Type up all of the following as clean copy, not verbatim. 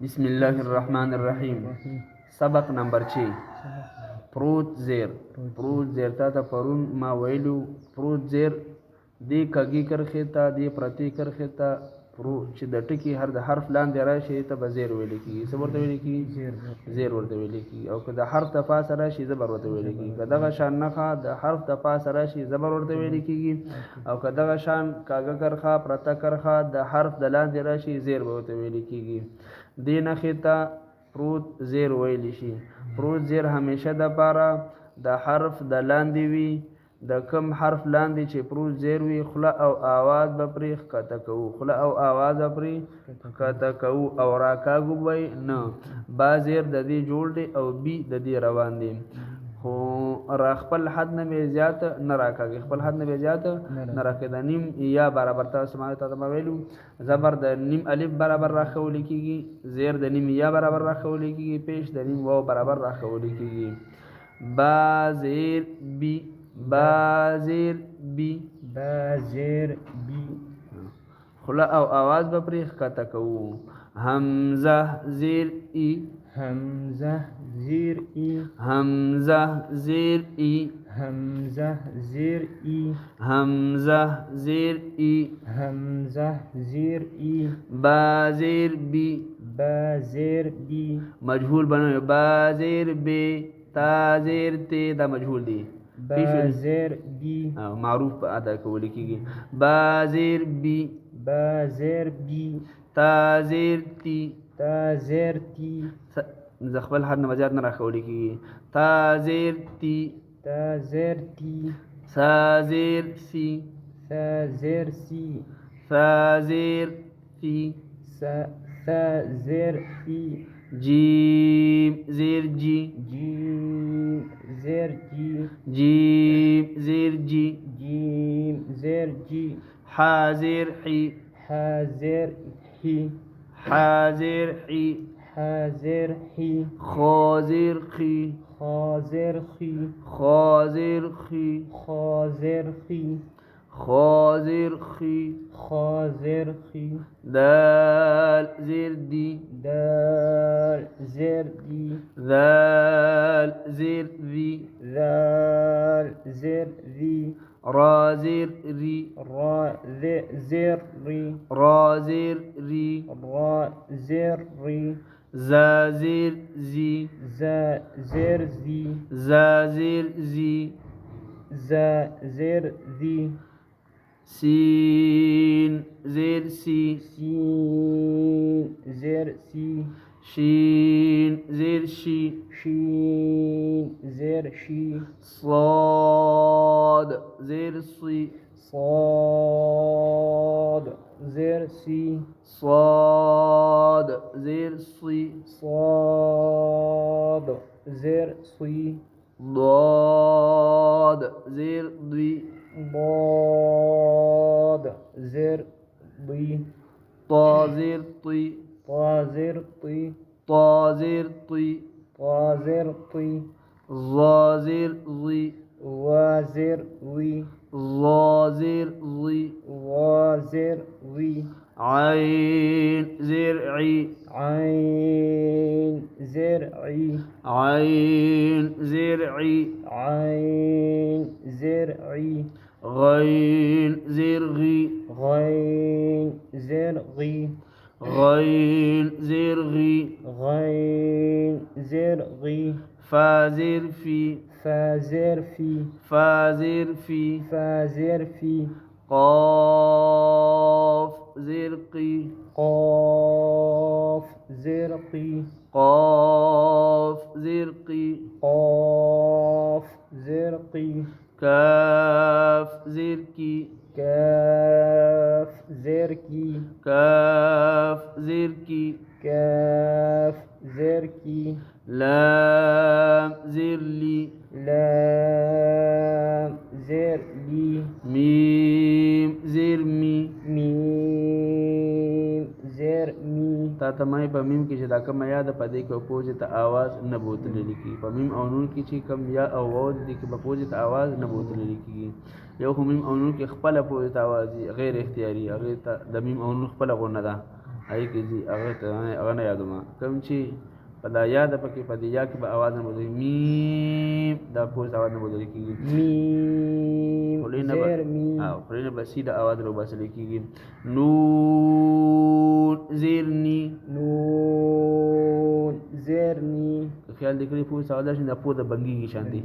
بسم الله الرحمن الرحیم. سبق نمبر 6. پروت زیر. پروت زیر تا پرون ما ویلو پروت زیر دی کږي کرښې ته دی پرتې کرښې ته چې د ټکي هر د حرف لاندې راشي ته به زیر ویل کېږي. څه ورته ویل کېږي؟ زیر ورته ویل کېږي. او که د حرف د پاسه راشي زبر ورته ویل کېږي. که دغه شان نښه د حرف د پاسه راشي زبر ورته ویل کېږي. او که دغه شان کاږه کرښه پرته کرښه د حرف د لاندې راشي زیر به ورته ویل کېږي. دې نښې ته پروت زیر ویلی شي. پروت زیر همیشه د پاره د حرف د لاندې وي. د کم حرف لاندې چې پروت زیر وي خوله او آواز به پرې ښکته کوو. خوله او آواز به پرې ښکته کوو او راکاږو به نه. با زیر د دې جوړ دی او بي د دې روان دی. خو را خپل حد نه به زیات نه راکاږي. خپل حد نه به زیات نه راکاږي. د نیم یا برابر تاسو ما ویلو زبر د نیم الف برابر راښول کېږي. زیر د نیم یا برابر راښول کېږي. پیش د نیم واو برابر راښول کېږي. با زیر بي. با زیر بي. با زیر بي. خوله او آواز به پرې ښکته کوو. همزه زیر ای. همزه زیر ای. همزه زیر ای. همزه زیر ای. همزه زیر ای. همزه زیر ای. با زیر بی. با زیر بی. مجهول بنوي. با زیر بی. تا زیر تی دا مجهول دی. با زیر بی. معروف په ادا کول کېږي. با زیر بی. با زیر بی. تا زیر تی. تا زیر تی. ز خپل حد نه زیات نه راښول کېږي. تا زیر تی. تا زیر تی. سا زیر سی. سا زیر سی. سا زیر سی. سا زیر سی. جیم زیر جی. جیم زیر جی. جیم زیر جی. جیم زیر جی. حا زیر حی. حا زیر حی. حا زیر حی. حا زیر حی. خا زیر خی. خا زیر خی. خا زیر خی. خا زیر خی. خا زیر خی. خا زیر خی. دال زیر دی. دال زیر دی. ذال زیر ذی. ذال زیر ذی. را زیر ری. را زیر ری. را زیر ری. را زیر ری. زا زیر زی. زا زیر زی. زا زیر زی. زا زیر زی. سین زیر سی. سین زیر سی. شین زیر شی. شین زیر شی. صاد زیر سی. صاد زیر سی. صاد زیر سی. صاد زیر سی. ضاد زیر دی. ضاد زیر دی. طا زیر طی. طا زیر طی. طا زیر طی. طا زیر طی. ظا زیر ضی. وا زیر وی. ظا زیر ضی. وا زیر وی. عین زیر عی. عین زیر عی. عین زیر عی. عین زیر عی. غین زیر غی. غین زیر غی. غین زیر غی. غین زیر غی. فا زیر فی. فا زیر فی. فا زیر فی. فا زیر فی. قاف زیر قی. قاف زیر قی. قاف زیر قی. قاف زیر قی. کاف زیر کی. کاف زیر کی. کاف زیر کی. کاف زیر کی. لام زیر لی. لام زیر لی. میم زیر می. میم زیر می. تا تمای په میم کې چې دا کومه یا ده په دې کې به پوهې ته آواز نه بوتللی کېږي. په میم او نون کې چې کوم یا او واو دي کې به پوهې ته آواز نه بوتللی کېږي. یو خو میم او نون کې خپله پوهې ته آواز دي غیر اختیاري. هغې ته د میم او نون خپله غونه ده. هغې کې ځي هغه نه یادومه کوم چې په دا یا ده پکې په دې یا کې به اواز نه بدلېږي میم دا پوست اواز نه بدلې کېږي میم زیر می خولې نه به سیده اواز راوباسلی کېږي نون زیر نی نون زیر نی که خیال دې کړی پوست اواز شي دا پوست بنګېږي شانتې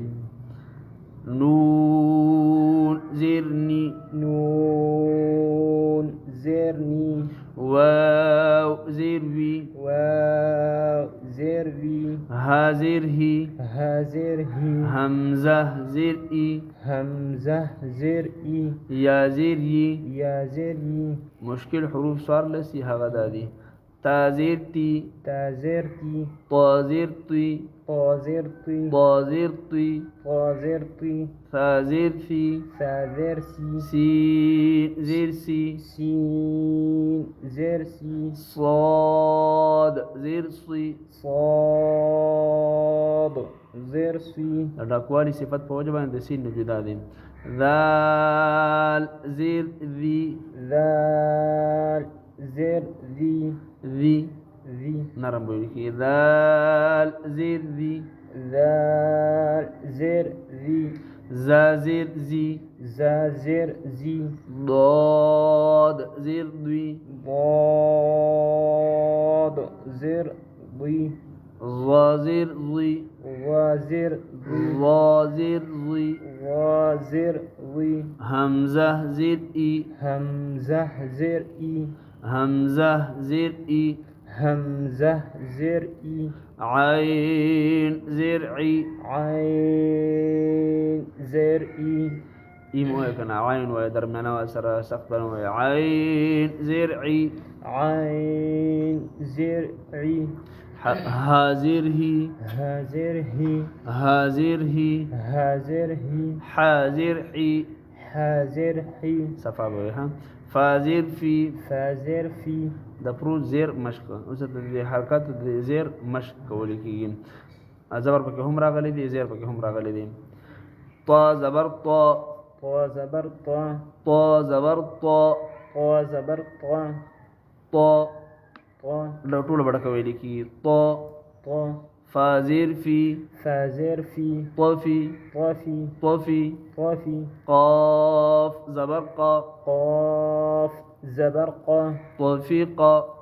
نون زیر نی نون زیر نی واو زیر وی واو زیر وی ها زیر هی ها زیر هی حمزه زیر ای حمزه زیر ای یا زیر یی یا زیر ی مشکل حروف څوارلس یې هغه دا دي تا زیر تی تا زیر تی طا زیر تی طا زیر تی طا زیر تی طا زیر تی ثا زیر ثی ثا زیر سی سین زیر سی سین زیر سی صاد زیر صی صاد زیر سی د ډاکوالي صفت په وجه باندې د سین نه جدا دي ذال زیر ذی ذال زیر ذی ذی ذی نرم ویل کېږي ذال زیر ذی ذال زیر ذی زا زیر زی زا زیر زی ضاد زیر دوی ضاد زیر ضی ظا زیر ضی وا زیر ضی ظا زیر ضی وا زیر ضی حمزه زیر ای همزه زیر ای حمزه زیر ای همزه زیر ای عین زیر عی عین زیر ای ایم وای کنه عین وای درمیانه وای سره سخت بنه وای عین زیر عی عین زیر ای ها زیر هی ها زیر هی ها زیر هی ها زیر هی حا زیر حی ها زیر حی صفا به ها فا زیر فی فا زیر فی د پروت زیر مشق اوس د حرکت د زیر مشق کولی کېږي زبر پکې هم راغلی دی زیر پکې هم راغلی دی طا زبر طا طا زبر طا طا زبر طا طا زبر طا طا طا د ټوله بڑا کولی کېږي طا طا فا زیر فی فا زیر فی طفی طافی طفی طافی قاف زبر قا قاف زبر قا طفیق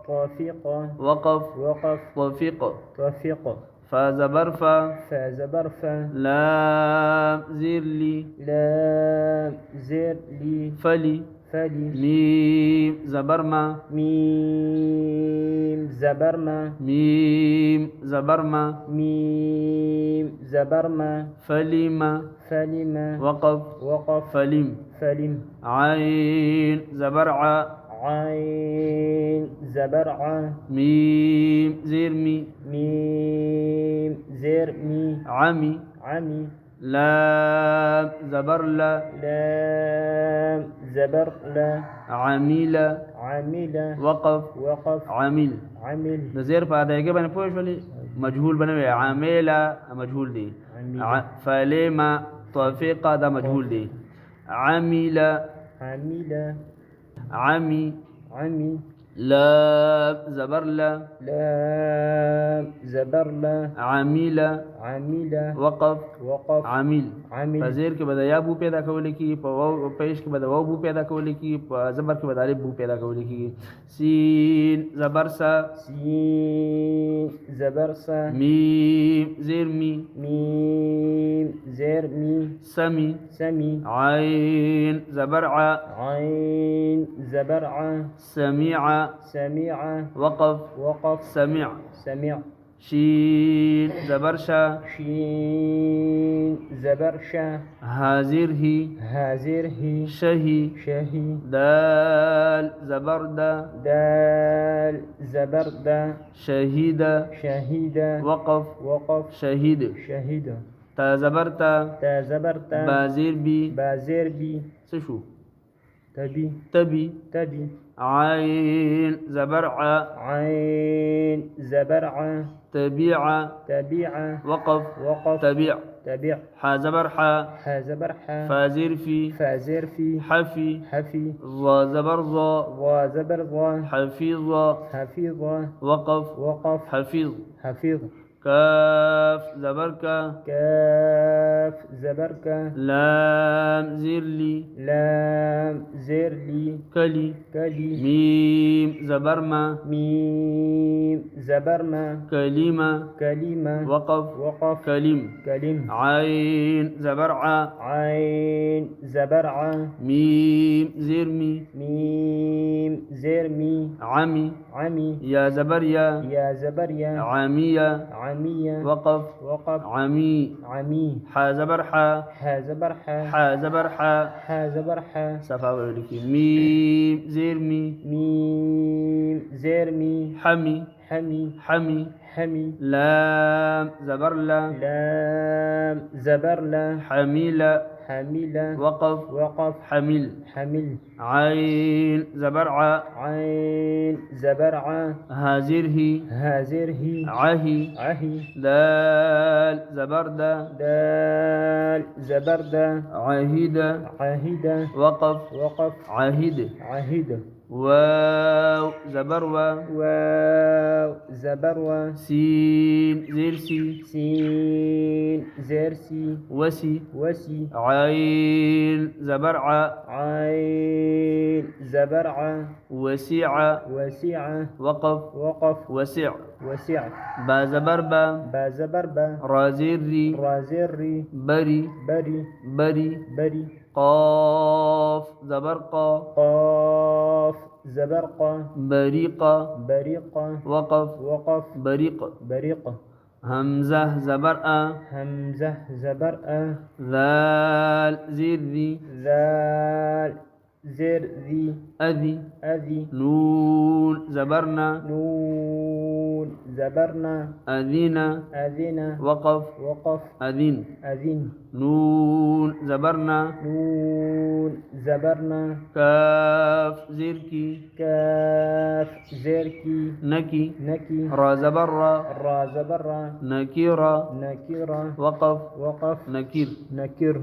طافق وقف وقف طفیق طافق فا زبر فا فا زبر فا لام زیر لی لام زیر لی فلی فلی میم زبر ما میم زبر ما میم زبر ما میم زبر ما فلم فلم وقف وقف فلم فلم عين زبر ع عين زبر ع ميم زير مي ميم زير مي عمي عمي لام زبر لا لام زبر لا عميل عمل وقف وقف عميل عمل د زیر په ادایګۍ باندې پوه شولې مجهول بنوي عامله مجهول دی عمل فلما توفيق دا مجهول دی عمل عمل عمي عمي لام زبر لا لام زبر لا عميل عمل وقف وقف عامل عمل په زیر کې به د یا بو پیدا کول کی په واو پیش کې به د واو بو پیدا کول کی په زبر کې به د الف بو پیدا کول کی سین زبر سا سين زبر سا میم زیر می ميم زير مي سمی سمي عین زبر ع عين زبر ع سميع سميع وقف وقف سمع سمع شين زبر شا شين زبر شا هازر هي هازر هي شهي شهي دال زبر دا دال زبر دا شهيد شهيد وقف وقف شهيد شهيد تا زبرتا تا زبر تا بازير بي بازير بي سشو تبي تبي تبي عين زبر ع عين زبر ع تبيع تبيع وقف وقف تبيع تبيع ح زبر ح ح زبر ح فازر في فازر في حفي حفي ظا زبر ظا وزبر ضا حفيظ حفيظ وقف وقف حفيظ حفيظ كاف زبر ك كاف زبر ك لام زر لي لام زر لي كلي كلي ميم زبر ما ميم زبر ما كلمة كلمة وقف وقف كلم كلم عين زبر ع عين زبر ع ميم زرمي ميم زرمي عمي عمي يا زبر يا يا زبر يا عامية عمية وقف وقف عمي عمي ح زبر ح ح زبر ح ح زبر ح ح زبر ح صفا ولك ميم زرمي ميم زرمي حمي حمي حمي حمي لام زبر لا لام زبر لا حميلة حميلة وقف وقف حمل حمل عين زبر ع عين زبر ع هازره هازره عهي عهي دال زبر دا دال زبر دا عهد عهيدة وقف وقف عهد عهيدة واو زبر و واو زبر و سين زرسي سين زرسي وسي وسي عين زبر ع عين زبر ع وسيع وسيع وقف وقف وسع وسع با زبر با با زبر با رازيري رازري بري بري بري بري قاف زبرقا قاف زبرقة بريقة بريقة وقف وقف بريق بريقة همزة زبرأ همزة زبرأة ذال زيري ذال زر ذي أذي أذي نون زبرنا نون زبرنا أذينا أذنا وقف وقف أذين أذن نون زبرنا نون زبرنا كاف زيركي كاف زركي نكي نكي را زبرة را زبرة نكيرة نكيرة وقف وقف نكير نكر